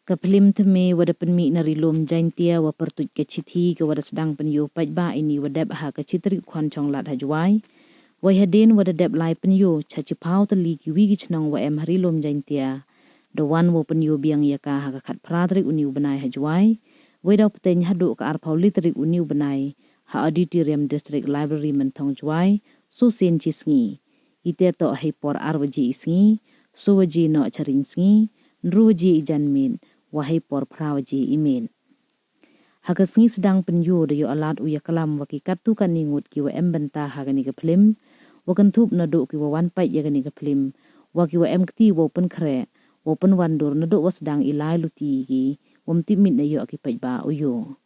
Kaplim teme wada penmi narilom jaintia wa pertut ke chithi ke wada sedang penyo pajba ini wada ha ke chitri kwan chong lat hajwai. Wai hadin wada dep lai penyo chachipau tali ki wigi chnong wa em harilom jaintia. Do wan wo penyo biang ya ka ha kat pradrik uniu benai hajwai. Wai dau peteng hadu ke arpau litrik uniu benai ha auditorium district library mentong jwai so sen chisngi. Iter to hei por arwaji isngi so waji no charing sngi nruwaji ijan min wahai por prawaji imin. Hagasngi sedang penyo dayo alat uya kalam waki katu kan ningut ki wa embenta hagani ke plim, wakan thup nado ki wa wan pai yagani ke plim, waki wa emkti wa pen kre, wa pen wandur nado wa sedang ilai luti ki, wamti mit na yo ki pajba uyo.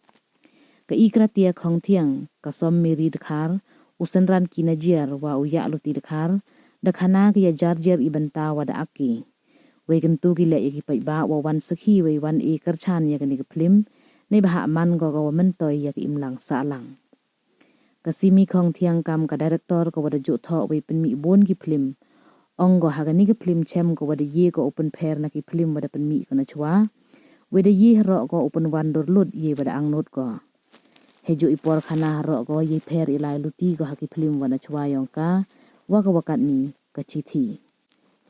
Ka ikratia khong tiang, ka som miri dekhar, usenran ki najiar wa uya luti dekhar, dekhana ki ya jarjer ibenta wada aki. Wai kentu ki lek yaki pajba wa wan sakhi wai wan kerchan yagani ke plim, ne baha man go go mentoy yak imlang salang. Kasimi khong tiang kam ka director ko wada jo tho wai penmi bon ki plim. Onggo hagani ke plim chem ko wada ye ko open pair na ki plim wada penmi ko na chwa. Wada ye ro ko open wandor lut ye wada angnot ko. Hejo ipor khana ro ko ye pair ilai luti ko haki plim wada chwa yongka waka wakat ni ka chithi.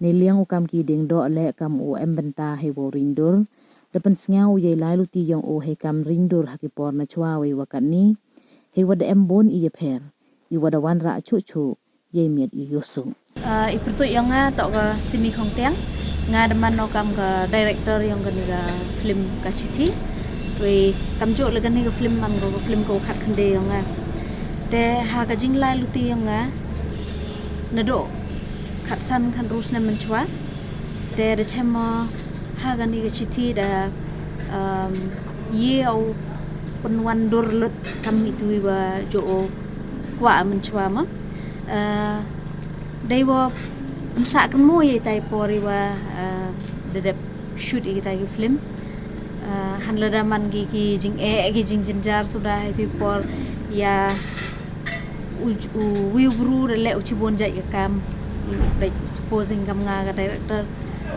Neliang ukam ki ding do le kam o embenta he wo rindur. Depan sengau ye lai luti yang o he kam rindur haki por na chwa we wakat ni. He wada embon iye per. I wada wan ra chu ye miet i yosu. Ipertu yang tok ke simi khong tiang. Nga deman no kam ke director yang ke niga film ka chithi. We kam jo le ni ke film man go film ko khat khande yang te ha ka jing lai luti yang nado khat san khan rus na menchwa te de chema ha ga ni ke chithi da ye au penwan dur lut kam itu wa jo kwa menchwa ma dai wa sa kan mo ye tai pori wa de shoot i tai film han la da man gi jing gi jing jinjar sudah happy por ya we bru de le uchi bon jai kam like supposing kam nga director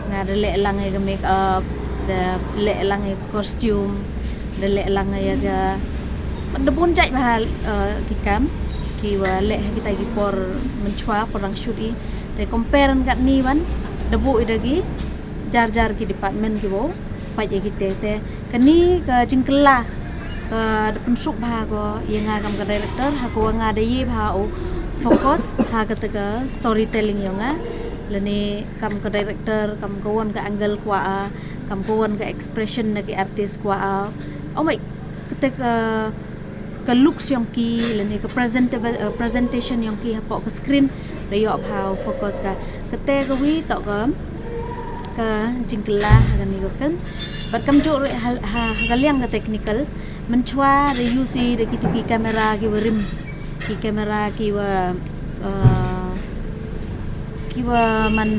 nga de le lang ga make up de le lang costume de le lang ga de bon jai ba ki kam ki wa le kita gi por menchwa porang shoot i te compare kat ni ban de bu idagi jar ki department ki bo pa je ki te kani ka jingkla ka de pensuk ba go ye nga kam ka director ha ko nga de ye ba o fokus ha ka storytelling yo nga lani kam ka director kam ko won ka angle kwa kam ko won ka expression na ki artist kwa oh my ka looks yang ki lani ka presentation yang ki ha po ka screen de yo ba fokus ka kete ka wi to ka jingkla ha ni ko film but kam jo ha galiang ka technical menchwa de usi de ki kamera ki rim ki kamera ki wa man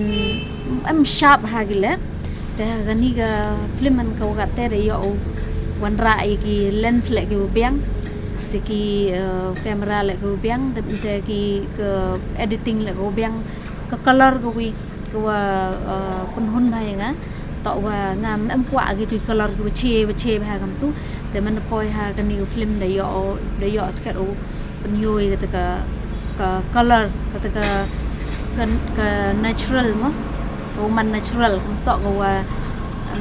am sharp ha gile te gani ga film man ka ga te de yo wan ra ki lens le ki biang te ki kamera le ki biang te ki ke editing le ki biang ke color ko wi ko pun hun ba nga to wa ngam am kwa ki tu color ki che ba kam tu te man poi ha kan ni film de yo skat o penyoi ka color ka natural mo ko man natural kum to ko wa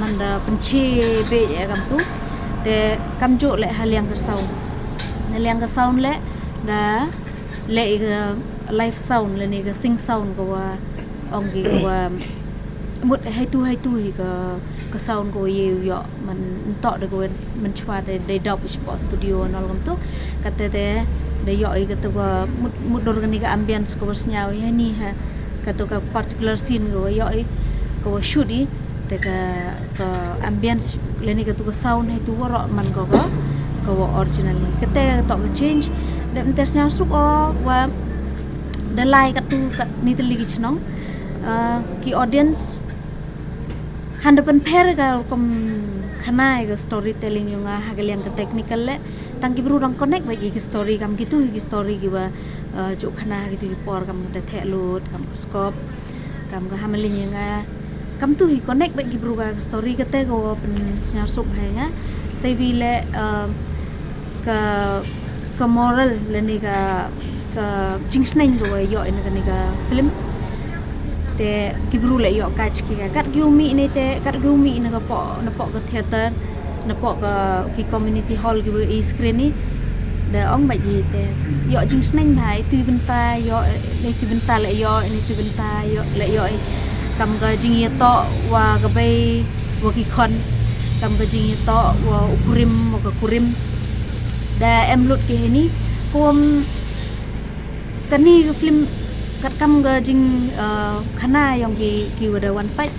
man da penche be ya kam tu te kam jo le haliang ka sound le da le live sound le ni ka sing sound ko wa ong gi ko wa mut hai tu ka sound ko ye yo man to de ko man chwa de dop sport studio nol kam tu kate de yo I ka to mut dor ni ka ambience ko snyao ye ni ha ka to ka particular scene ko yo I ko shoot I te ka ambience le ni ka to ka sound hai tu ro man ko original kate to ka change de tesnya suk wa de lai ka tu ka ni te ligi chnong ki audience handapan per ga kom khana ga storytelling yung hagaliang ka technical le tangki bru rang connect ba ki story kam gitu ki story ki ba jo khana gitu por kam de the lut kam scope kam ga hamelin yung kam tu hi connect bagi bro ka story kate ko pen snya sup hai nga sai vi le ke moral le ni ka jing sneng ko yo in ka ni ka film te ki bru le yo ka chi ka kat gi mi ni te kat gi mi na po ka theater na po ka ki community hall ki e screen ni de ong ba ji te yo jing sneng bhai tu benta yo le tu benta le yo ni tu benta yo le yo kam ka jing ye to wa ka bai wa ki khon kam ka jing ye to wa ukurim wa ka kurim da em lut ki ni kom kani ka film kat kam ga jing khana yong ki wada wan pai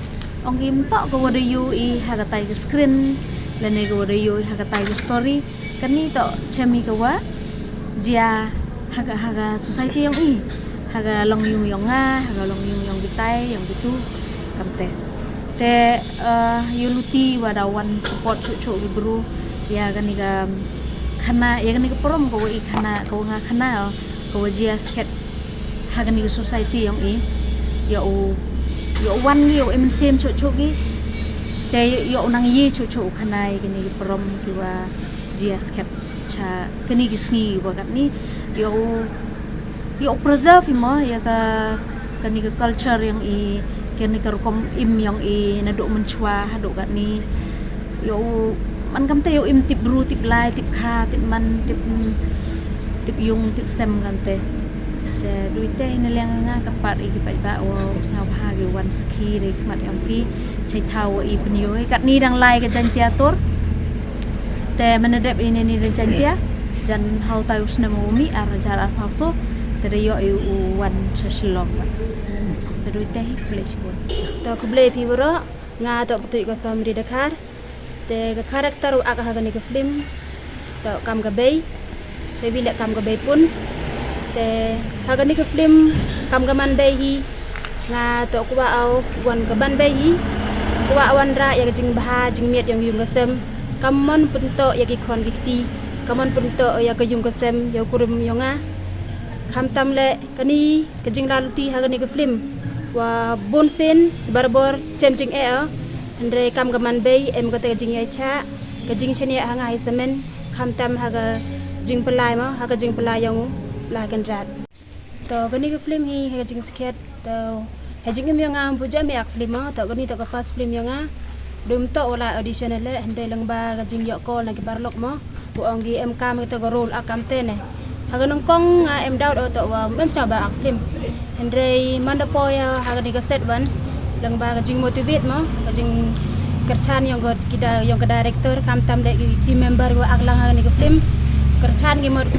ong kim to ko wada yu I haga tai ka screen le ne ko wada yu haga tai ka story kani to chami ka wa jia haga society yong I haga long yung yong nga haga long yung yong bitai yong bitu kam te yuluti wada wan support chu bru ya kani ka khana ya kani ka prom ko I khana ko nga khana ko jia sket haga ni society yang yo wan yo em sem chu gi te yo nang ye chu khanai kini prom ki wa jia sket cha kini ki sngi wa kat ni yo preserve mo ya ka kani ka culture yang kini ka kom im yang na do menchwa do kat ni yo man kam te yo im tip bru tip lai tip kha tip man tip yung tip sem kan te đuôi tê nên là nga các bạn ý vậy bạn sao ha cái one saki đấy mặt em ki chạy thao ý bên yếu ấy cắt ni đang like cái chân tia tốt te mình đẹp ini ni chân tia chân hau tahu sena mumi arah jalan palsu dari yo one seselong đuôi tê boleh cuba to aku boleh pi bro nga to betul ko som ri Dakar te ka karakter ak ha ni ka film to kam ka bay saya bila kam ka bay pun te haga ni ka film kam ka man bay hi nga to ku ba au wan ka ban bay hi ku ba wan ra ya jing bah jing miet yang yung ka sem kam mon pun to ya ki khon ki kam mon pun to ya ka yung ka sem ya kurum yonga kham tam le kani ka jing la luti haga ni ka film wa bon sen barbor chemching e andre kam ka man bay em ka te jing ya cha ka jing chene hanga hi semen kham tam haga jing pelai ma haga jing pelai yang la kan rat to kani ka film hi haga jing sket to ha jing em yang am puja me ak film ma to kani to ka first film yang dum to wala audition le hande lang ba ka jing yo ko na ki barlok mo bu ongi em kam to ka role akam te ne haga nong kong em daud to wa em sa ba ak film hande manda po ya haga ni ka set ban lang ba ka jing motivate mo ka jing kerchan yang kita yang ke director kam tam de team member wa ak lang haga ni ka film kerchan gi mod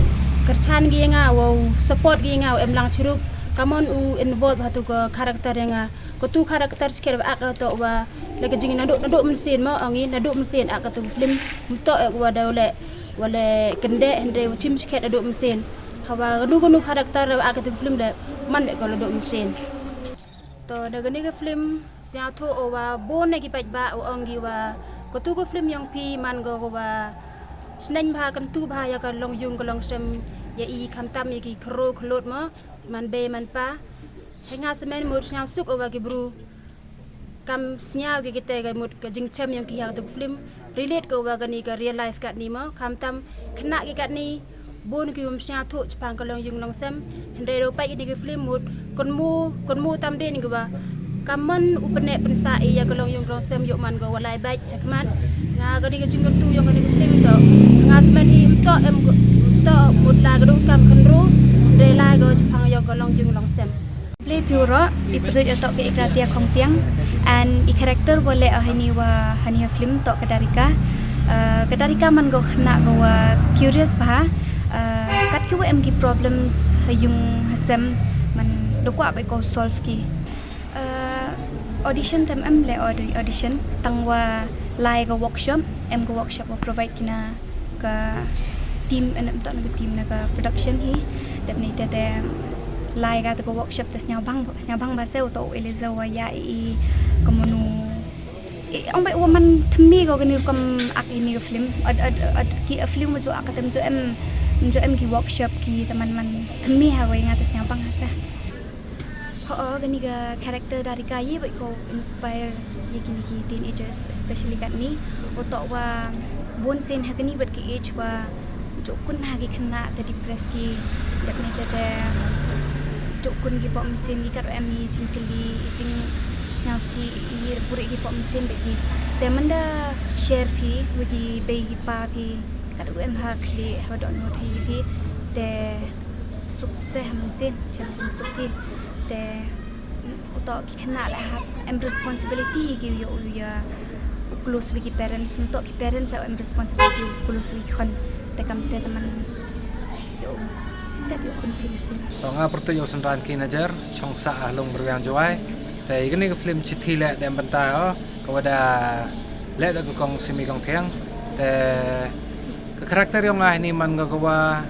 kerchan gi nga wow support gi nga em lang chirup kamon u involve hatu ko karakter yang ko tu karakter sikir ak to wa le ka jing naduk mesin mo angi naduk mesin ak tu film to wa dawle wala kende hande chim sikir naduk mesin hawa gunu karakter ak tu film de man de ko naduk mesin to daga ni ka film sia tho o wa bon ne ki paj ba o angi wa ko tu ko film yang pi man go wa sneng bha kan tu bha ya ka long yung ka long sem ya I kham tam ya ki kro khlot ma man be man pa henga semen mod sia suk o wa ki bru kam sia ki kite ka mod ka jing chem yang ki ha tu film relate ko wa ka ni ka real life kat ni ma kham tam khna ki kat ni bon ki um sia tho chpang ka long yung long sem hende ro pai ni ki film mod kon mu tam de ni wa kaman upene pensa ya ka long yung long sem yo man go walai bai chakman nga ka ni ka jing tu yang ka ni film to nga semen hi to em to mut la ka dong kam kan ro de la go chpang yo ka long yung long sem play pure iputo to ke ikratia khong tiang and I karakter boleh ahini wa hania film to kedarika man go khna go curious bah kat ki em ki problems hayung hasem man dokwa ba ko solve ki audition tem em le audition tangwa lai go workshop em go workshop wa provide kina ka team en to na team na ka production hi dep ni te lai ga to workshop tes nya bang ba se to eliza wa ya I komonu ông bay woman thmi go gani kam ak ini film ad ki film jo akatem jo em ki workshop ki teman-teman thmi ha wa ngatas nya bang sa Gani ga karakter dari kaya baik ko inspire ye gini ki teenagers especially kat ni otak wa bon sen hagani bat ki age wa jokun hagi kena te depress ki dak ni te jokun ki pom sen ki kat em ni jingkeli jing siao si ye puri ki pom sen beki te manda share pi wigi be ki pa pi kat em ha kli ha download hi pi te suk se ham sen jam jing suk pi te untuk kena lah em responsibility gi yo ya close with parents untuk parents em responsibility close with kon te kam te teman yo step yo kon pilih to nga pertu yo senran ki najar chong sa long berwiang jawai te igni ke film chithi le dem banta ko wada le da ko kong simi kong thiang te ke karakter yo nga ni man ga ko wa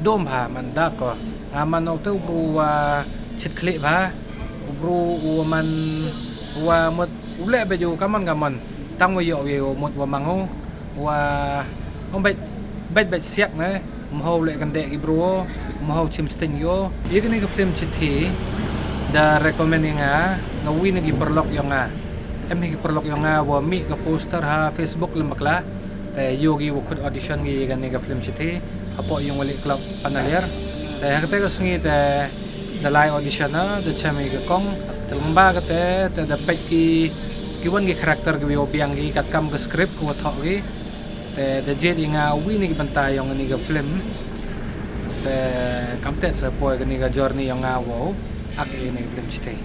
dom ha man da ko ngaman ok tu bru wa chit kli ba bru man wa mot ule be ju kaman tang wa yo yo mot wa mango wa ông bet siak ne mho le kan de gi bro mho chim sting yo igni ke film chithi da recommending nga win gi perlok yo nga em gi perlok yo nga wa mi ka poster ha Facebook lemakla te yogi wo khud audition gi gan ga film chithi apo yung wali club panaler te hakte ko sngi te dalai audition na de chami ga kong te lamba ka te da pek ki wan gi karakter gi obiang gi kat kam ga script ko thok gi te de jet inga win gi banta yung ni ga film te kam te sa boy ga ni ga journey yung nga wo ak ni film chithi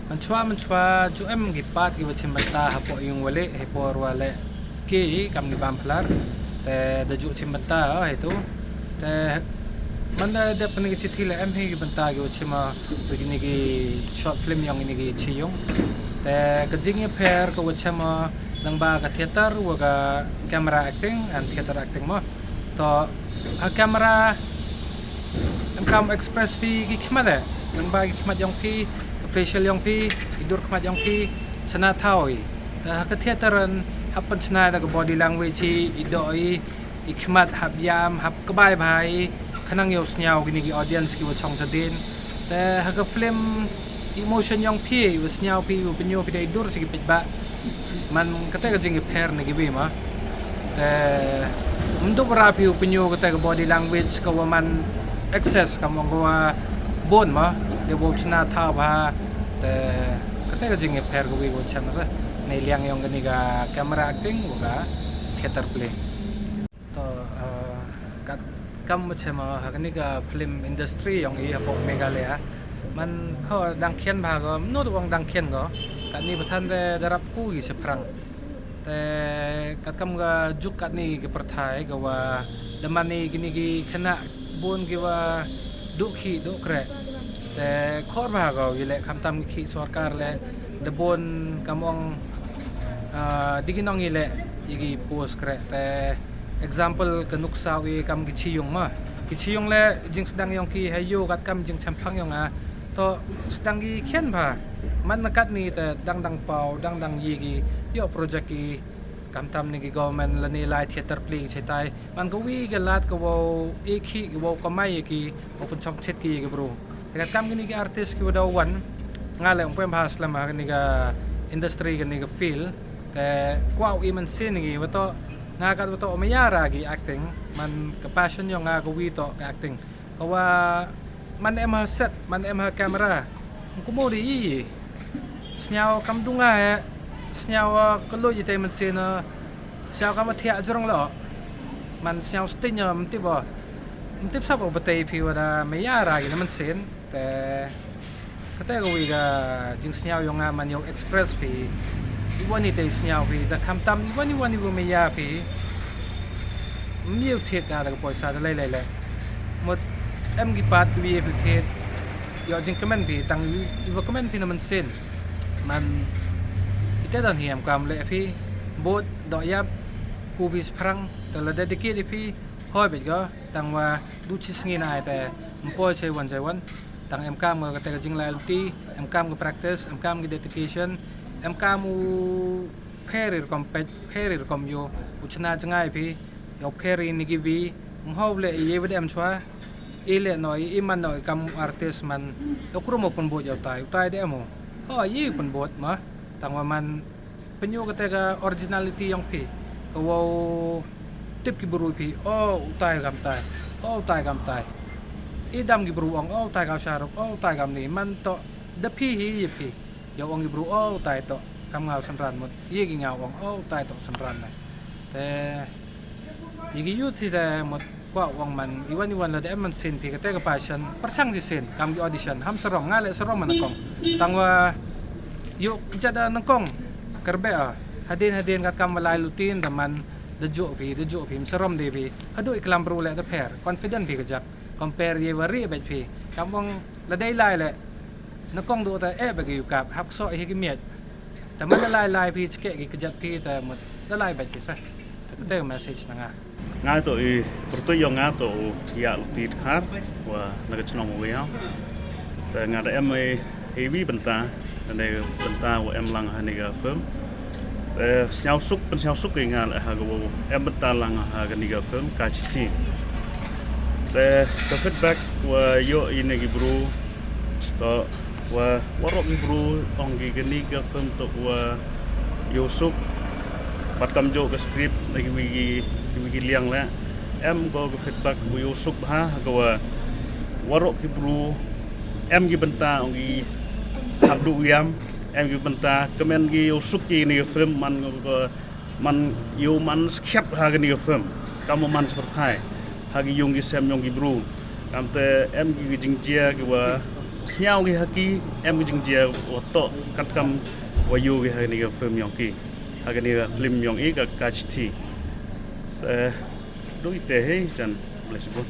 man chwa ju em gi pat gi wachim banta hapo yung wali he por wale ki kam ni bam plar te da ju chim banta he tu te man da pani gi chithi le em he gi banta gi wachima begini gi short film yang ini gi chiyong te ka jing pair ko wachama nang ba ka theater wa ka camera acting and theater acting mo to a camera ang kam express pi gi khmade nang ba gi khmat yong pi facial yong pi idur khmat yong pi chana thawi ta ka theater an hapan chana da body language idoi ikhmat hab yam hab kabai bhai khanang yo snyao gi ni gi audience ki wa chong sadin ta ha ka film emotion yong pi wa snyao pi wa pinyo pi dai dur sigi pet ba man kata ka jing pair na gi ma ta untuk rapi pinyo kata ka body language ka wa man access ka mo wa bon ma de bo chna tha ba ta kata ka jing pair ko wi wo chana sa nei liang yong ni ga camera acting wa ga theater play to kat kam chema ha ni ga film industry yong i hapo Meghalaya man ho dang khen ba go no to wong dang khen go kat ni pathan de darap ku gi se prang te kat kam ga juk kat ni ge perthai ga wa damani gini gi khana bon gi wa du khi du kre te khor ba go gi le kham tam khi sarkar le de bon kamong diginong gi le gi post kre te example ke nuksa wi kam gi chiyong ma ki chiyong le jing sedang yong ki hayo kat kam jing champang yong a to sedang gi khen ba man nakat ni te dang pau dang yi gi yo project ki kam tam ni gi government la ni lai theater play chetai man ko wi ga lat ko wo e khi gi wo ko mai ki ko pun chok chet ki gi bro te kam gi ni gi artist ki wada wan ngale ong pem bahas lama ni ga industry ga ni ga feel te kwau i man sin gi wato nga kat wato mayara gi acting man ka passion yo nga ko wi to ka acting ko wa man em ha set man em ha camera ko mo di snyao kam dunga snyao ko lo yi te man sin snyao kam thia jrong lo man snyao stin yo mtip bo mtip sa ko batay phi wada mayara gi man sin te kata ko wi ga jing snyao yo nga man yo express phi iwan ite snyao pi ta kham tam iwan wo me ya pi miu thet ga da poisa da lai mot em gi pat gi pi thet yo jing comment pi tang iwa comment pi na man sen man ite dan hiam kam le pi bot do yap ku bis prang ta la dedicate pi hoi be ga tang wa du chi sngi na te mpo che wan tang em kam ga ta jing loyalty em kam ga practice em kam ga dedication em kamu perir kom yo uchna jangai pi yo peri ni gi vi mhob le ye wed em chwa ile noi iman noi kam artis man okro mo pun bot utai de mo oh yi pun bot mah tangwa man penyu kata originality yang pi kau tip ki buru pi oh utai gam tai idam ki buru ong oh utai kau syaruk oh utai gam ni man to de pi pi ya ong ki buru oh utai to kam ngau senran mut yi ki ngau ong oh utai to senran nai te yi ki youth te mut kwa wang man iwan la de man sin pi kata ka passion perchang ji sin kam ki audition ham serong ngale serong man kong tangwa yuk jada nangkong kerbe hadin kat kam malai lutin daman dejo pi serom de pi adu iklam bro le de per confident pi kajak compare ye wari bet pi kam wang la dai lai le nangkong do ta ba ki kap hak so hi ki mietแต่มันละลายพี่เกะกิจพี่แต่หมดละลายแบบนี้ซะแต่ก็message นะngã tội tôi dùng ngã tội dạ lụt thịt khác và là cái chồng người haoแต่ngãได้em ấy heavy bẩn ta này bẩn ta của em lăng hay này cái phớmแต่xeo xúc cái ngã lại hà cái em bẩn ta lăng hà cái này cái phớm cá chi thiแต่cái feedback và yo ini cái bro to và warok cái bro tong cái này cái phớm to và Yusuf bắt cầm jo cái script này cái wiki liang lah em có cái feedback của Yusuf ha cái warok cái bro em cái benta ông cái Abdul Yam em cái benta comment cái Yusuf cái này film man yêu man skip ha cái này film kamu man seperti hai ha cái yung cái xem yung cái bro kam te em cái jingjia cái senyau cái haki em cái jingjia oto kat kam wayu cái này film yung cái này film yung cái kachiti đối te hey chan